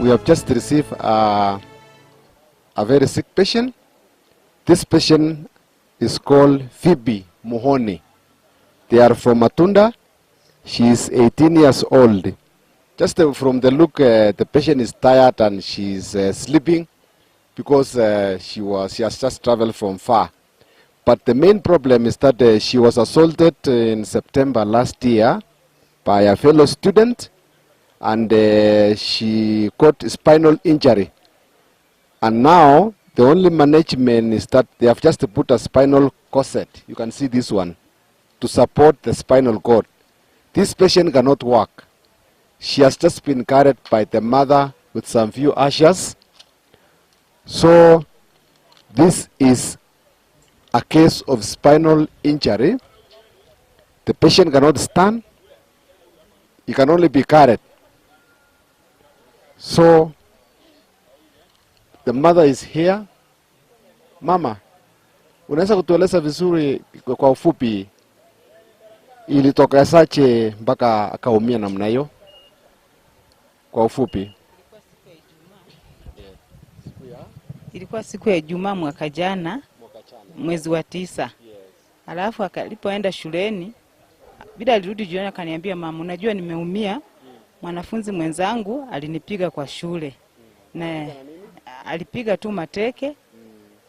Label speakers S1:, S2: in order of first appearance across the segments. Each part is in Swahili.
S1: we have just received a very sick patient. This patient is called Phoebe Muhoni. They are from Matunda. She is 18 years old. Just from the look, the patient is tired and she is sleeping because she has just traveled from far. But the main problem is that she was assaulted in September last year by a fellow student, and she got spinal injury. And now the only management is that they have just put a spinal corset. You can see this one to support the spinal cord. This patient cannot walk. She has just been carried by the mother with some few ushers. So this is a case of spinal injury. The patient cannot stand. He can only be carried. So the mother is here. Mama, unaweza kutueleza vizuri kwa ufupi ilitoka sache mpaka akaumia namna hiyo? Kwa ufupi.
S2: Ilikuwa siku ya Ijumaa mwaka jana, mwezi wa 9. Alafu alipoenda shuleni, bila alirudi jioni akaniambia, mama, unajua nimeumia. Mwanafunzi mwenzangu alinipiga kwa shule. Na alipiga tu mateke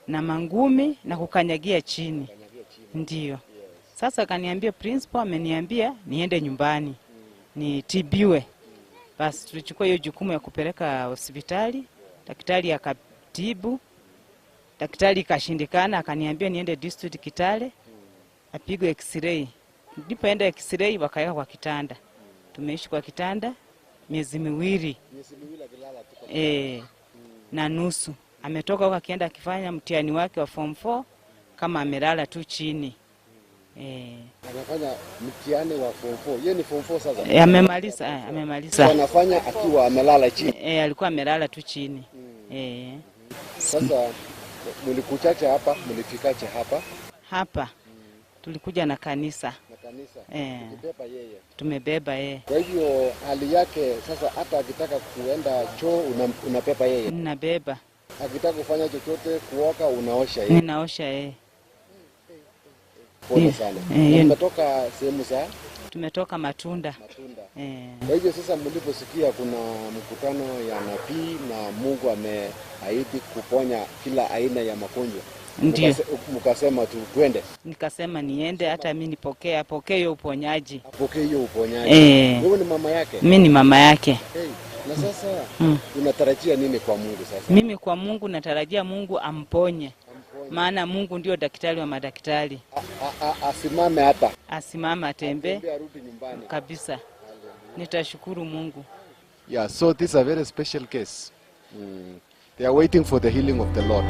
S2: na mangumi na kukanyagia chini. Ndiyo. Sasa akaniambia principal ameniambia niende nyumbani nitibiwe. Basi tulichukua hiyo jukumu ya kupeleka hospitali. Daktari akatibu. Daktari kashindikana, akaniambia niende district Kitale apigwe x-ray. Nilipoenda x-ray wakaweka kwa kitanda. Tumeishi kwa kitanda miezi miwili. Na nusu. Ametoka huko akienda akifanya mtihani wake wa form 4 kama amelala tu chini.
S1: Anafanya mtihani wa form 4. Yeye ni form 4 sasa?
S2: Amemaliza.
S1: Anafanya akiwa amelala chini.
S2: Alikuwa amelala tu chini.
S1: Sasa mlikuchache hapa, mlifikache hapa?
S2: Hapa. Tulikuja na kanisa.
S1: Na kanisa?
S2: Tumebeba yeye. Tumebeba yeye.
S1: Kwa hivyo hali yake sasa hata akitaka kuenda choo unapepa yeye?
S2: Ninabeba.
S1: Akitaka kufanya chochote, kuoka, unaosha yeye?
S2: Ninaosha yeye.
S1: Pole sana. Tumetoka sehemu za? Tumetoka Matunda. Kwa hivyo sasa mliposikia kuna mkutano ya nabii na Mungu ameahidi kuponya kila aina ya magonjwa, mkasema twende? Nikasema niende hata mimi nipokee hiyo uponyaji. Apokee hiyo uponyaji. Wewe ni mama yake?
S2: Mimi ni mama yake.
S1: Na sasa unatarajia nini kwa Mungu sasa? Mimi kwa Mungu natarajia Mungu amponye. Maana Mungu ndio daktari wa madaktari. Asimame hapa. Asimame atembe. Arudi nyumbani. Kabisa. Nitashukuru Mungu. Yeah, so this is a very special case. They are waiting for the healing of the Lord.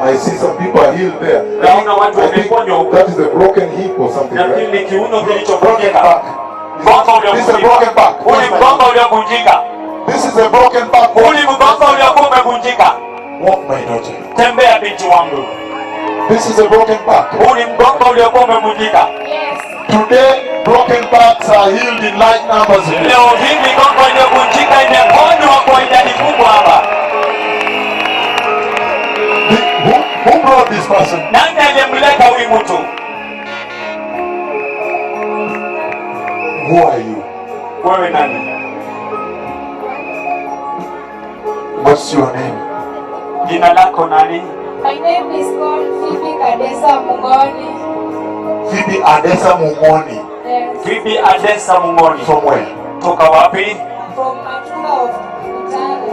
S3: I see some people are healed there. I think that is a broken hip or something, right? This is a broken back. This is a broken back. Walk, my daughter. This is a broken back. Today, broken backs are healed in large numbers. Who brought this person? Who are you? What's your name?
S4: My name is called Phoebe Adesa Mungoni.
S3: Phoebe Adesa Mungoni.
S4: Yes.
S5: Phoebe Adesa Mungoni.
S3: From where?
S5: Toka wapi?
S4: From Matunda of Kitale.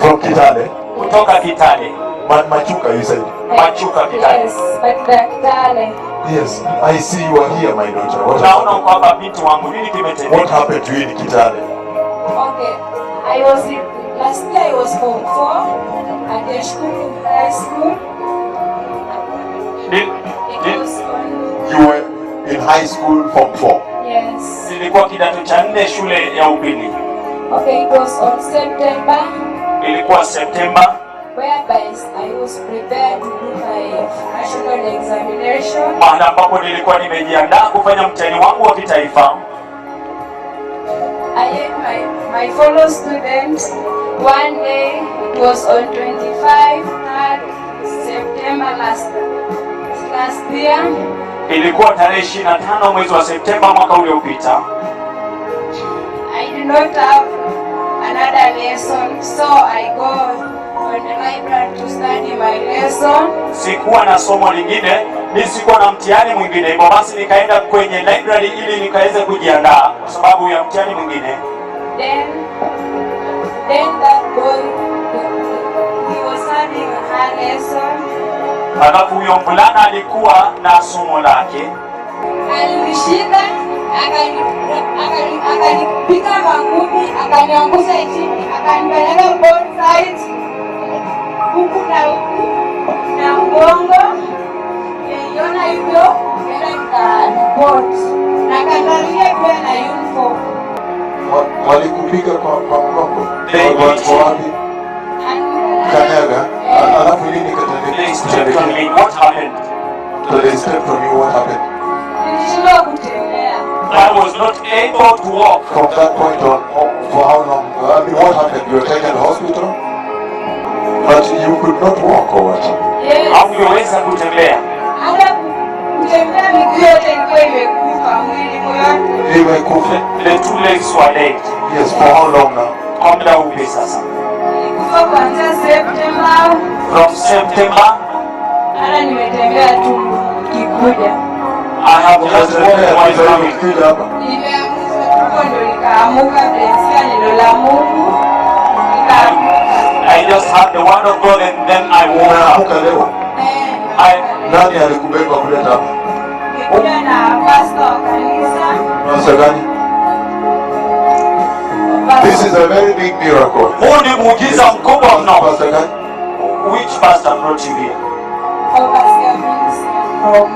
S3: From Kitale?
S5: Kutoka Kitale.
S3: Machuka, you said?
S5: Machuka Kitale.
S4: Yes, Matunda Kitale.
S3: Yes, I see you are here, my daughter. What happened to you in Kitale?
S4: Okay, I was Last year I was Form 4 at the school, high school. It was on...
S3: You were in high school Form 4?
S4: Yes.
S5: Nilikuwa kidato cha 4 shule ya upili.
S4: Okay, it was on September.
S5: Ilikuwa Septemba.
S4: Whereby I was prepared to do my national examination.
S5: Mahali ambapo nilikuwa nimejiandaa kufanya mtihani wangu wa kitaifa.
S4: I had my fellow student. One day, it was on 25th September last year.
S5: Ilikuwa tarehe 25 mwezi wa Septemba mwaka uliopita.
S4: I did not have another lesson, so I go on the library to study my lesson.
S5: Sikuwa na somo lingine, mimi sikuwa na mtihani mwingine, hivyo basi nikaenda kwenye library ili nikaweze kujiandaa kwa sababu ya mtihani mwingine.
S4: Then that boy, he was having a lesson.
S5: Alafu huyo mvulana alikuwa na somo lake.
S4: Alinishika, akanipiga mangumi, akaniangusha chini, akanikanyaga both sides, huku na huku na mgongo. Niliona hivyo, nenda nikaripoti na kandalia pia na uniform.
S3: Walikupiga kwa mgongo? Kwa wapi? Kanyaga? Alafu nini katendeka?
S5: What happened?
S3: So they stepped from you, what happened?
S4: Nilishindwa kutembea.
S5: I was not able to walk.
S3: From that point on, for how long? I mean, what happened? You were taken to the hospital? But you could not walk or what?
S4: Yes.
S5: Hakuweza kutembea.
S4: Hata kutembea miguu yote ilikuwa imekufa, mwili yote.
S3: Imekufa?
S5: The 2 legs were dead.
S3: Yes, for how long now?
S5: Kwa muda upi sasa?
S4: Ilikufa kuanzia September.
S5: From September.
S4: Hata nimetembea tu kikuja.
S5: I have just walked while coming.
S4: Nimeamuka tuko ndo nikaamuka, blessing neno la Mungu.
S5: I just had the word of God and then I woke up.
S3: Unaamka leo? Nani alikubeba kuleta hapa?
S4: Nikuja na pastor wa kanisa.
S3: Pastor gani? This is a very big miracle.
S5: Huu ni muujiza mkubwa mno.
S3: Pastor gani?
S5: Which pastor brought you here?
S4: Overseer from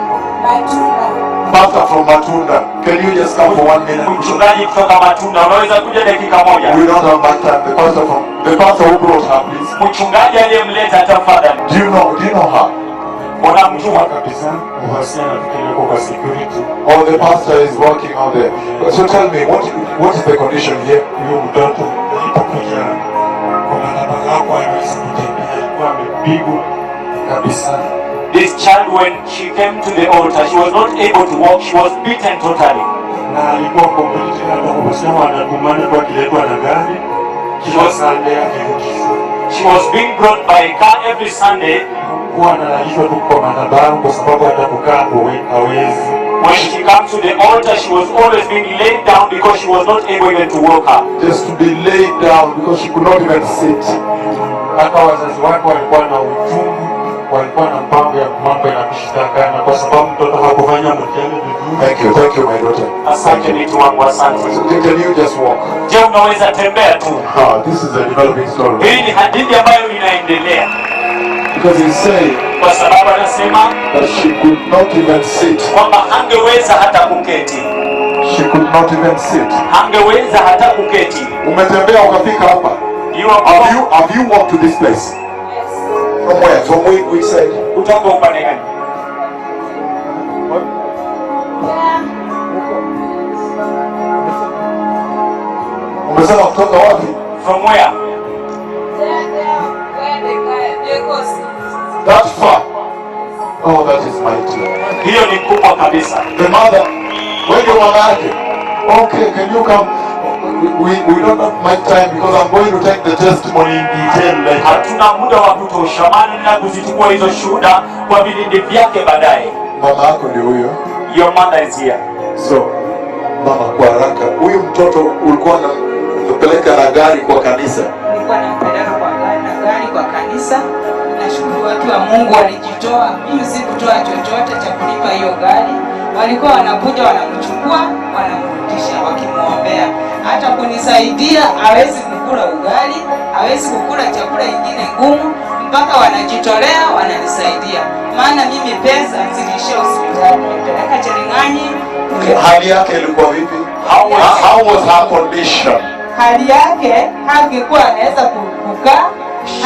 S4: Matunda.
S3: Pastor from Matunda. Can you just come for 1 minute?
S5: Mchungaji kutoka Matunda, unaweza kuja dakika moja?
S3: We don't have much time. The pastor who brought her, please.
S5: Mchungaji aliyemleta tafadhali.
S3: Do you know her?
S5: Unamjua
S6: kabisa? Uhasina nafikiri kwa security.
S3: Oh, the pastor is working out there. So tell me, what is the condition here?
S6: Huyo mtoto alipokuja kwa barabara hapo hawezi kutembea, alikuwa amepigwa kabisa.
S5: This child, when she came to the altar, she was not able to walk. She was beaten totally.
S6: Na alikuwa complete, hata kusema anatumana kwa kiletwa na gari. Kila Sunday akirudishwa.
S5: She was being brought by a car every Sunday.
S6: Huwa analalishwa tu kwa madhabahu kwa sababu hata kukaa hawezi.
S5: When she comes to the altar, she was always being laid down because she was not able even to walk up.
S3: Just to be laid down because she could not even sit.
S6: Hata wazazi wake walikuwa na uchungu, walikuwa na mambo ya kushtakana kwa sababu mtoto hakufanya mtihani vizuri.
S3: Thank you my daughter.
S5: Asante mtu wangu, asante.
S3: So can you just walk?
S5: Je, unaweza tembea tu?
S3: This is a developing story.
S5: Hii ni hadithi ambayo inaendelea.
S3: Because he said
S5: Kwa sababu anasema
S3: that she could not even sit.
S5: kwamba hangeweza hata kuketi.
S3: She could not even sit.
S5: Hangeweza hata kuketi.
S3: Umetembea ukafika hapa. Have you walked to this place?
S4: Yes.
S3: From where? From which side?
S5: Kutoka upande gani?
S3: Umesema kutoka wapi?
S5: From where?
S3: That far. Oh, that is mighty.
S5: Hiyo ni kubwa kabisa.
S3: The mother, when you were married, okay, can you come? We don't have much time because I'm going to take the testimony in detail later.
S5: Hatuna muda wa kutosha, maana na kuzichukua hizo shuhuda kwa vilindi vyake baadaye.
S3: Mama yako ndio huyo.
S5: Your mother is here.
S3: So, mama, kwa haraka, huyu mtoto ulikuwa unapeleka na gari kwa kanisa?
S2: Nilikuwa nampeleka na gari kwa kanisa. Nashukuru watu wa Mungu walijitoa. Mimi sikutoa chochote cha kulipa hiyo gari. Walikuwa wanakuja wanamchukua, wanamrudisha wakimwombea. Hata kunisaidia hawezi kukula ugali, hawezi kukula chakula ingine ngumu, mpaka wanajitolea wananisaidia. Maana mimi pesa ziliishia hospitali, nipeleka Cherengani.
S3: Hali yake ilikuwa vipi? How was her condition?
S2: Hali yake hangekuwa anaweza kukaa,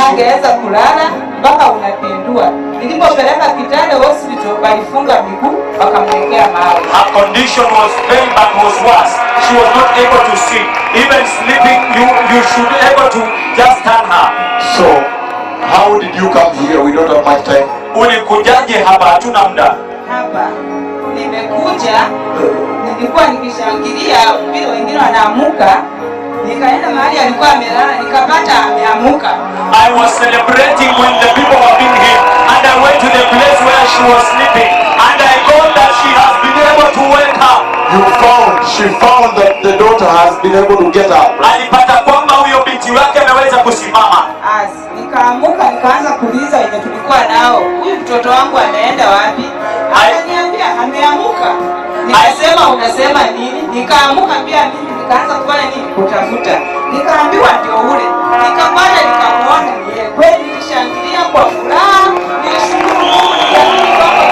S2: hangeweza kulala, mpaka unapindua. Nilipopeleka Kitale hospital walifunga miguu wakamwekea mawe.
S5: Her condition was very bad, was worse. She was not able to sit. Even sleeping, you should be able to just turn her.
S3: So, how did you come here? We don't have much time.
S5: Ulikujaje hapa? Hatuna muda.
S2: Hapa nimekuja, nilikuwa nikishangilia vile wengine wanaamuka, nikaenda mahali alikuwa amelala, nikapata ameamuka.
S5: I was celebrating when the people were being healed, and I went to the place where she was sleeping, and I got that she has been able to wake up.
S3: She found that the daughter has been able to get up.
S5: Alipata kwamba huyo binti wake ameweza kusimama.
S2: Nikaamuka, nikaanza kuuliza wenye tulikuwa nao, huyu mtoto wangu ameenda wapi? Akaniambia ameamuka. Nikasema unasema nini? Nikaamuka pia mimi, nikaanza kufanya nini? Kutafuta. Nikaambiwa ndio ule. Nikapanda nikamuona yeye. Kweli nilishangilia kwa furaha, nilishukuru Mungu, nikashukuru kwamba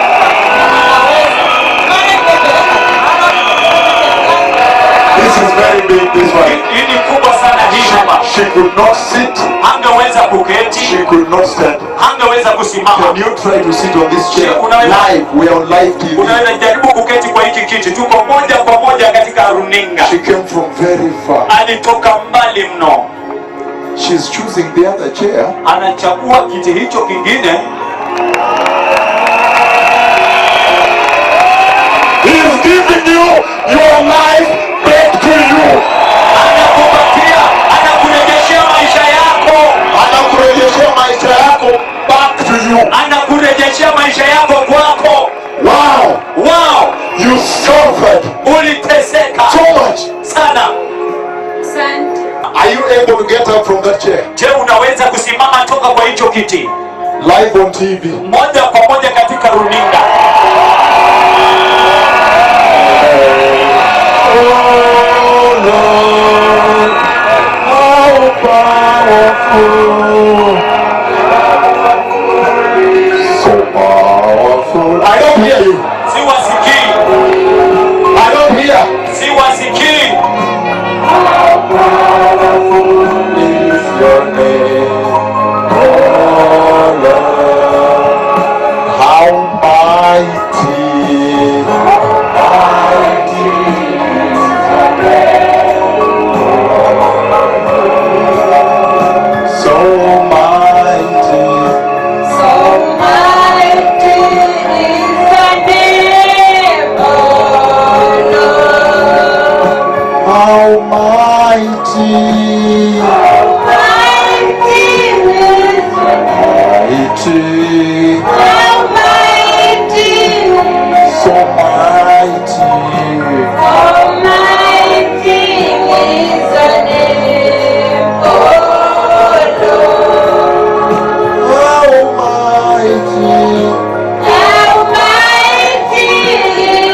S2: anaweza. Maana nimepeleka
S3: This is very big, this one.
S5: Hii ni kubwa sana hii hapa.
S3: She could not sit.
S5: Hangeweza kuketi.
S3: She could not stand.
S5: Hangeweza kusimama.
S3: Can you try to sit on this chair?
S5: Unaweza-
S3: Live, we are on live TV.
S5: Unaweza jaribu kuketi kwa hiki kiti. Tuko moja kwa moja katika runinga.
S3: She came from very far.
S5: Alitoka mbali mno.
S3: She's choosing the other chair.
S5: Anachagua kiti hicho kingine.
S3: He is giving you your life back to you.
S5: Anakupatia, anakurejeshea maisha yako.
S3: Anakurejeshea maisha yako back to you.
S5: Anakurejeshea maisha yako kwako.
S3: Wow.
S5: Wow,
S3: You suffered
S5: uliteseka
S3: so much.
S5: sana.
S4: Asante.
S3: Are you able to get up from that chair?
S5: Je, unaweza kusimama toka kwa hicho kiti?
S3: Live on TV.
S5: Moja kwa moja katika runinga.
S3: Oh Lord, how powerful. So powerful. I don't hear you.
S5: Siwasikii.
S3: I don't hear.
S5: Siwasikii.
S3: Is your name, oh Lord, how mighty, mighty is your name, so mighty,
S4: So mighty is the name, oh Lord.
S3: how mighty,
S4: Mighty is the
S3: mighty,
S4: How mighty,
S3: so mighty,
S4: how mighty is the name, oh Lord.
S3: how mighty,
S4: How mighty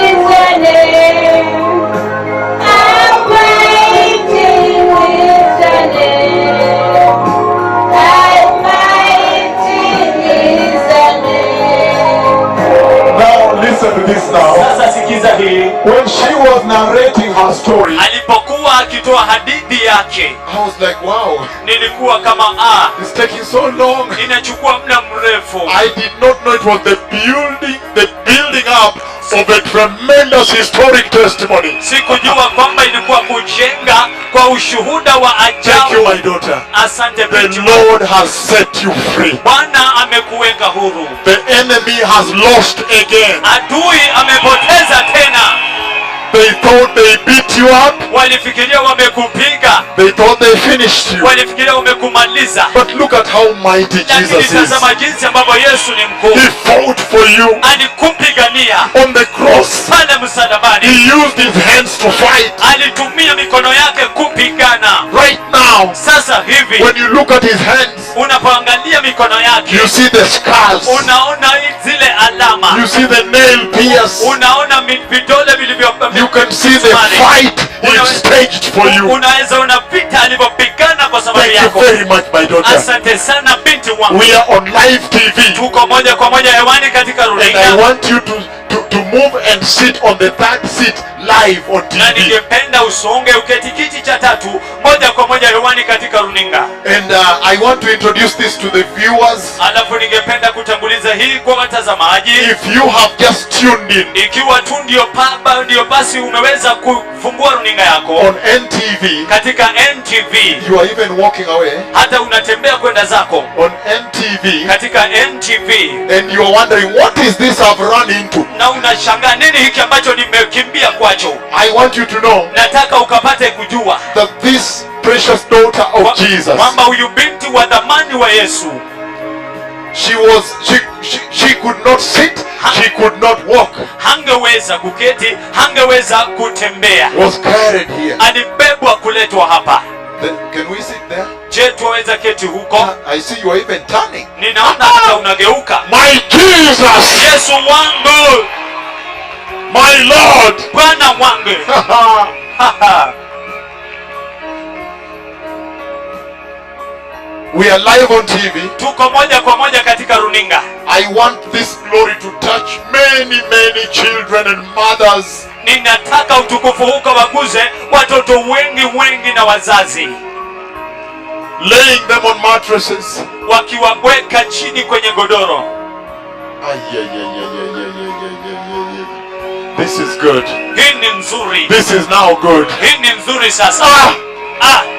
S4: is the name, how mighty is the name, how mighty is the name.
S3: Now listen to this now.
S5: Sasa sikiza hii.
S3: When she was narrating her story,
S5: Alipokuwa akitoa hadithi yake,
S3: I was like, wow,
S5: nilikuwa kama
S3: it's taking so long.
S5: inachukua muda mrefu.
S3: I did not know it was the building up of a tremendous historic testimony.
S5: Sikujua kwamba ilikuwa kujenga kwa ushuhuda wa
S3: Thank you,
S5: ajabu.
S3: my daughter.
S5: Asante
S3: The
S5: binti.
S3: Lord has set you free.
S5: Bwana amekuweka huru.
S3: The enemy has lost again.
S5: Adui amepoteza tena.
S3: They thought they beat you up.
S5: Walifikiria wamekupiga.
S3: They thought they finished you.
S5: Walifikiria wamekumaliza.
S3: But look at how mighty
S5: Lakini
S3: Jesus is.
S5: tazama jinsi ambavyo Yesu ni mkuu.
S3: He fought for you
S5: Alikupigania
S3: on the cross.
S5: pale
S3: He
S5: msalabani.
S3: used his hands to fight.
S5: Alitumia mikono yake kupigana.
S3: Right now,
S5: Sasa hivi
S3: when you look at his hands,
S5: unapoangalia mikono yake,
S3: you see the scars.
S5: unaona zile alama.
S3: You see the nail pierce.
S5: Unaona vidole vilivyo.
S3: You can see the fight he staged for you.
S5: Unaweza una vita alivyopigana kwa sababu ajili
S3: you
S5: yako.
S3: very much, my daughter.
S5: Asante sana binti wangu.
S3: We are on live TV.
S5: Tuko moja kwa moja hewani katika
S3: And I
S5: runinga.
S3: want you to move and sit on the third seat live on
S5: Na
S3: TV.
S5: ningependa usonge uketi kiti cha tatu moja kwa moja hewani katika runinga.
S3: And I want to introduce this to the viewers.
S5: Alafu ningependa kutanguliza hii kwa watazamaji.
S3: If you have just tuned in
S5: Ikiwa tu ndio basi umeweza kufungua runinga yako
S3: on NTV,
S5: katika NTV,
S3: you are even walking away
S5: hata unatembea kwenda zako
S3: on NTV,
S5: katika NTV,
S3: and you are wondering, what is this I've run into?
S5: na unashangaa nini hiki ambacho nimekimbia kwacho.
S3: I want you to know
S5: Nataka ukapate kujua
S3: that this precious daughter of Jesus,
S5: kwamba huyu binti wa dhamani wa Yesu,
S3: she could not sit, she could not walk,
S5: hangeweza kuketi, hangeweza kutembea,
S3: was carried here.
S5: alibebwa kuletwa hapa.
S3: Can we sit there?
S5: Je, tuweza keti huko?
S3: I see you are even turning.
S5: Ninaona hata unageuka.
S3: My Jesus,
S5: Yesu wangu,
S3: my Lord.
S5: Bwana wangu.
S3: We are live on TV.
S5: Tuko moja kwa moja katika runinga.
S3: I want this glory to touch many children and mothers.
S5: Ninataka utukufu huko waguze watoto wengi na wazazi,
S3: Laying them on mattresses.
S5: wakiwaweka chini kwenye godoro.
S3: This is good.
S5: Hii ni nzuri.
S3: This is now good.
S5: Hii ni nzuri sasa.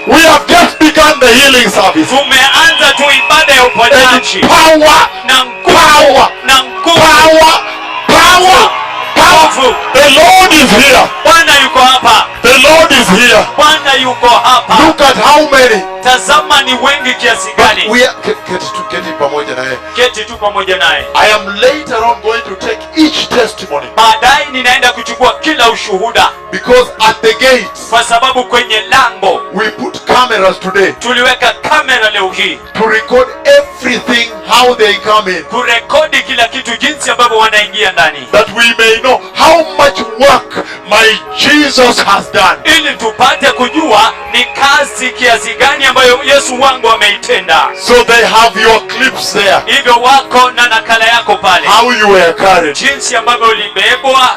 S3: We have just begun the healing service.
S5: Tumeanza tu ibada ya uponyaji.
S3: Power,
S5: Na nguvu.
S3: power,
S5: Na nguvu.
S3: power, power, power. The Lord is here.
S5: Bwana yuko hapa.
S3: The Lord is here.
S5: Bwana yuko hapa.
S3: Look at how many.
S5: Tazama ni wengi kiasi gani.
S3: We are keti pamoja na yeye.
S5: Keti tu pamoja naye.
S3: I am later on going to take each testimony,
S5: Baadaye ninaenda kuchukua kila ushuhuda,
S3: because at the gates
S5: kwa sababu kwenye lango
S3: we put cameras today
S5: tuliweka kamera leo hii
S3: to record everything, how they come in,
S5: kurekodi kila kitu, jinsi ambavyo wanaingia ndani,
S3: that we may know how much work my Jesus has done.
S5: ili tupate kujua ni kazi kiasi gani ambayo Yesu wangu ameitenda.
S3: So they have your clips there,
S5: Hivyo wako na nakala yako pale,
S3: how you were carried.
S5: jinsi ambavyo ulibebwa.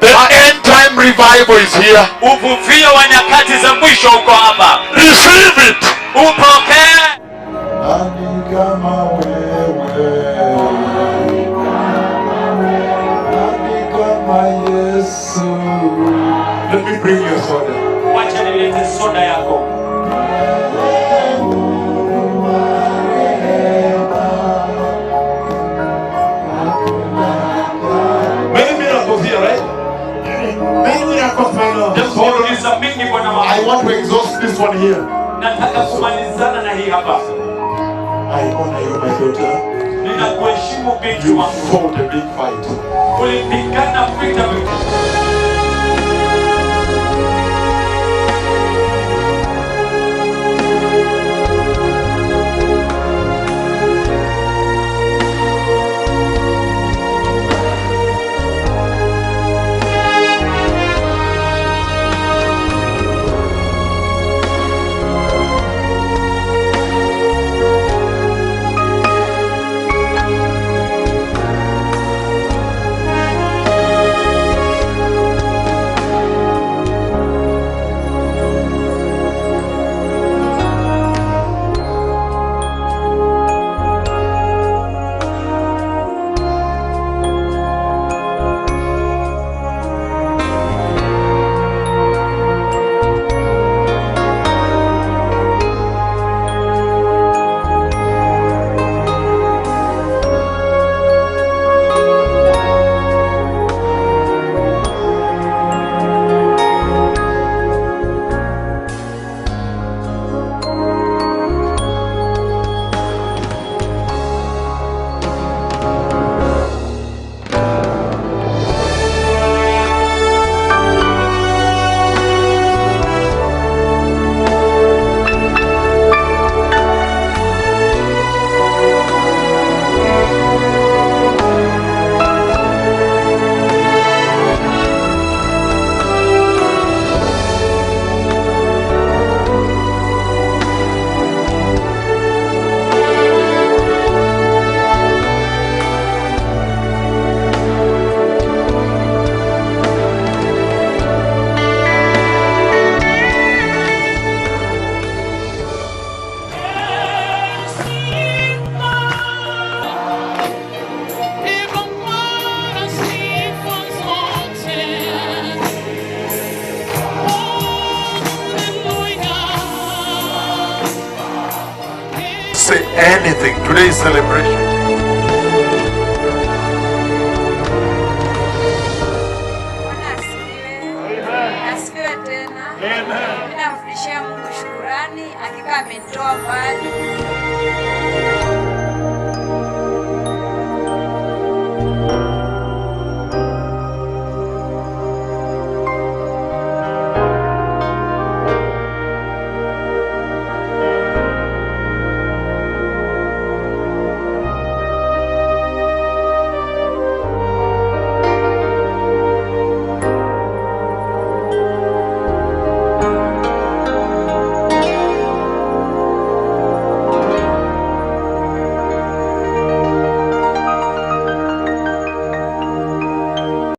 S3: The end time revival is here.
S5: Uvuvio wa nyakati za mwisho uko hapa.
S3: Receive it.
S5: Upokee.
S3: Nani kama wewe? Nani kama Yesu? Let me bring you soda.
S5: Wacha nilete soda yako.
S3: Many miracles here, right? Many miracles, my Lord.
S5: Muujiza mingi Bwana
S3: I
S5: wangu.
S3: want to exhaust this one here.
S5: Nataka kumalizana na hii hapa.
S3: I honor you, my daughter.
S5: Ninakuheshimu binti
S3: You
S5: wangu.
S3: fought a big fight.
S5: Ulipigana vita vikubwa.
S3: anything. Today is celebration.
S4: Asifiwe tena. Ninamrudishia Mungu shukrani, hakika amenitoa mbali.